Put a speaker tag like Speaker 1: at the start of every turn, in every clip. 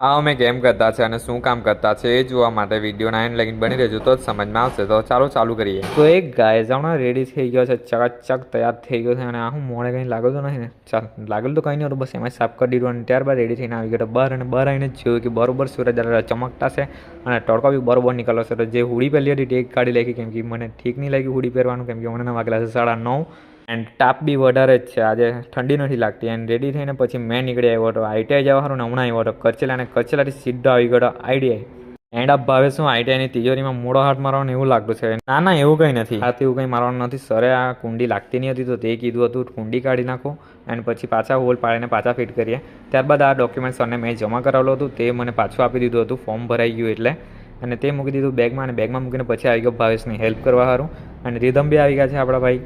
Speaker 1: આ અમે કેમ કરતા છે અને શું કામ કરતા છે એ જોવા માટે વિડીયો નાઇન લગીન બની રહેજો તો જ સમજમાં આવશે. તો ચાલો ચાલુ કરીએ. તો એક ગાય જાણો રેડી થઈ ગયો છે, ચકાચક તૈયાર થઈ ગયો છે અને આ હું મોડે કંઈ લાગતો નથી ને. ચાલ લાગેલું તો કંઈ નહીં હતું, બસ એમાં સાફ કરી દીધું અને ત્યારબાદ રેડી થઈને આવી ગયો બહાર. અને બહાર આવીને જોયું કે બરોબર સૂરજ ચમકતા છે અને તડકો બી બરોબર નીકળ્યો છે. તો જે હુડી પહેલી હતી તે કાઢી નાખી, કેમ કે મને ઠીક નહીં લાગી હુડી પહેરવાનું, કેમ કે મને વાગેલા છે 9:30 એન્ડ તાપ બી વધારે જ છે. આજે ઠંડી નથી લાગતી. એન્ડ રેડી થઈને પછી મેં નીકળી આવ્યો હતો આઈટીઆઈ જવા સારું ને હમણાં આવ્યો હતો કરચેલા, અને કરચેલાથી સીધો આવી ગયો આઈટીઆઈ. એન્ડ આ ભાવે શું આઈટીઆઈની તિજોરીમાં મૂળો હાથ મારવાનું એવું લાગતું છે. ના એવું કંઈ નથી, હાથ એવું કંઈ મારવાનું નથી. સરે આ કુંડી લાગતી નહીં હતી તો તે કીધું હતું કુંડી કાઢી નાખો એન્ડ પછી પાછા હોલ પાડીને પાછા ફિટ કરીએ. ત્યારબાદ આ ડોક્યુમેન્ટ સરને મેં જમા કરાવેલું હતું, તે મને પાછું આપી દીધું હતું, ફોર્મ ભરાઈ ગયું એટલે. અને તે મૂકી દીધું બેગમાં, અને બેગમાં મૂકીને પછી આવી ગયો ભાવેશની હેલ્પ કરવા સારું. અને રીધમ બી આવી ગયા છે આપણા ભાઈ.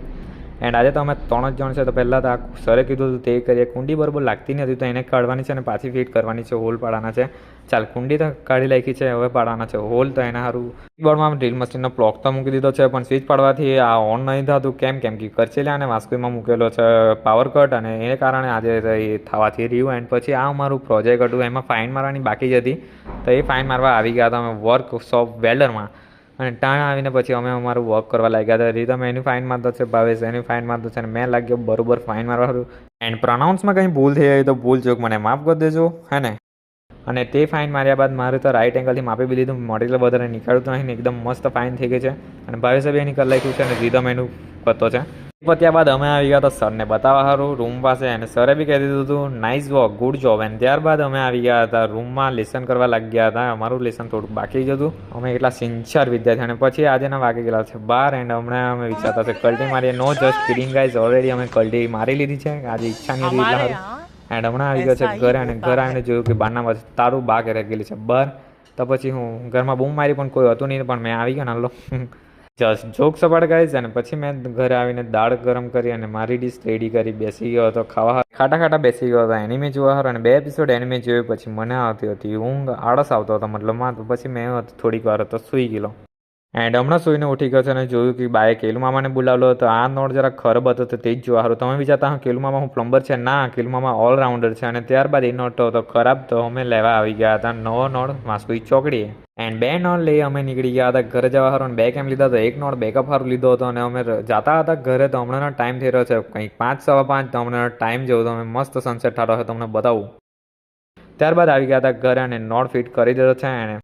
Speaker 1: એન્ડ આજે તો અમે 3 જ જણ છે. તો પહેલાં તો આ સરે કીધું હતું તે કરીએ. કુંડી બરાબર લાગતી નથી તો એને કાઢવાની છે અને પાછી ફિટ કરવાની છે, હોલ પાડવાના છે. ચાલ કુંડી તો કાઢી નાખી છે, હવે પાડવાના છે હોલ. તો એના સારું બોર્ડમાં ડ્રીલ મશીનનો પ્લોક તો મૂકી દીધો છે, પણ સ્વિચ પાડવાથી આ ઓન નહીં થતું. કેમ કે કરચેલા અને વાસ્કોમાં મૂકેલો છે પાવર કટ, અને એને કારણે આજે થવાથી રહ્યું. એન્ડ પછી આ અમારું પ્રોજેક્ટ હતું, એમાં ફાઇન મારવાની બાકી જ હતી. તો એ ફાઇન મારવા આવી ગયા હતા અમે વર્કશોપ વેલ્ડરમાં. અને ટાણ આવીને પછી અમે અમારું વર્ક કરવા લાગ્યા હતા. રીતમ એની ફાઇન મારતો છે, ભાવેશ એની ફાઇન મારતો છે, અને મેં લાગ્યો બરોબર ફાઇન મારવા હતું. એન્ડ પ્રોનાઉન્સમાં કંઈ ભૂલ થઈ ગઈ તો ભૂલ ચૂક મને માફ કરી દેજો, હે ને. અને તે ફાઇન માર્યા બાદ મારે તો રાઈટ એંગલથી માપી બી લીધું, મટીરિયલ વધારે નીકળતું નહીં, એકદમ મસ્ત ફાઇન થઈ ગઈ છે. અને ભાવેશે બી એની કરી નાખ્યું છે અને રીધમ એનું કરતો છે. ત્યારબાદ અમે આવી ગયા તો સરને બતાવવા સારું રૂમ પાસે, અને સરે બી કહી દીધું હતું nice work, good job. And ત્યારબાદ અમે આવી ગયા હતા રૂમમાં, લેસન કરવા લાગ્યા હતા. અમારું લેસન થોડુંક બાકી જ હતું, અમે એટલા સિન્સિયર વિદ્યાર્થી. અને પછી આજેના વાગી ગયેલા છે 12 એન્ડ હમણાં અમે વિચારતા છે કલ્ટી મારીએ. નો જસ્ટ કિડિંગ ગાઈઝ, ઓલરેડી અમે કલ્ટી મારી લીધી છે, આજે ઈચ્છા નહીં હતી એટલે સારું. એન્ડ હમણાં આવી ગયો છે ઘરે, અને ઘરે આવીને જોયું કે બારના તારું બાગ રહી ગયેલી છે બહાર. તો પછી હું ઘરમાં બૂમ મારી પણ કોઈ હતું નહીં, પણ મેં આવી ગયો નાલો જસ્ટ જોક સપાટ ગાઈઝ. અને પછી મેં ઘરે આવીને દાળ ગરમ કરી અને મારી ડીશ રેડી કરી બેસી ગયો હતો ખાવા. ખાટા બેસી ગયો હતો એનિમે જોવા સારું. અને 2 એપિસોડ એનિમે જોયું પછી મને આવતી હતી ઊંઘ, આળસ આવતો હતો મતલબમાં. તો પછી મેં થોડીક વાર હતો સૂઈ ગયેલો. એન્ડ હમણાં સૂઈને ઉઠી ગયો છે અને જોયું કે બાએ કેલુ મામાને બોલાવેલો હતો. આ નોટ જરા ખરાબ હતો તો તે જ જોવા સારું. તમે વિચારતા હા કેલુ મામા હું પ્લમ્બર છે, ના કેલુ મામા ઓલરાઉન્ડર છે. અને ત્યારબાદ એ નોટ તો ખરાબ, તો અમે લેવા આવી ગયા હતા નવો નોટ વાસ્કોઈ ચોકડીએ. એન્ડ 2 નોટ લઈ અમે નીકળી ગયા હતા ઘરે જવા સારું. અને 2 કેમ લીધા તો 1 નોટ બેકઅપ સારું લીધો હતો. અને અમે જતા હતા ઘરે તો હમણાંનો ટાઈમ થઈ રહ્યો છે કંઈક 5 સવા 5. તો હમણાં ટાઈમ જેવું તો અમે મસ્ત સનસેટ થતો છે તમને બતાવું. ત્યારબાદ આવી ગયા હતા ઘરે અને નોટ ફિટ કરી દીધો છે. એને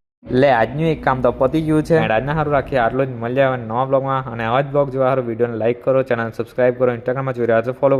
Speaker 1: લે આજનું એક કામ તો પતી ગયું છે. આજના સારું રાખીએ આટલું જ. મળ્યા નવા બ્લોગમાં. અને આવા જ બ્લોગ જોવા સારું વિડીયોને લાઈક કરો, ચેનલ સબસ્ક્રાઈબ કરો, ઇન્સ્ટાગ્રામમાં જોઈ રહ્યા છો ફોલો કરો.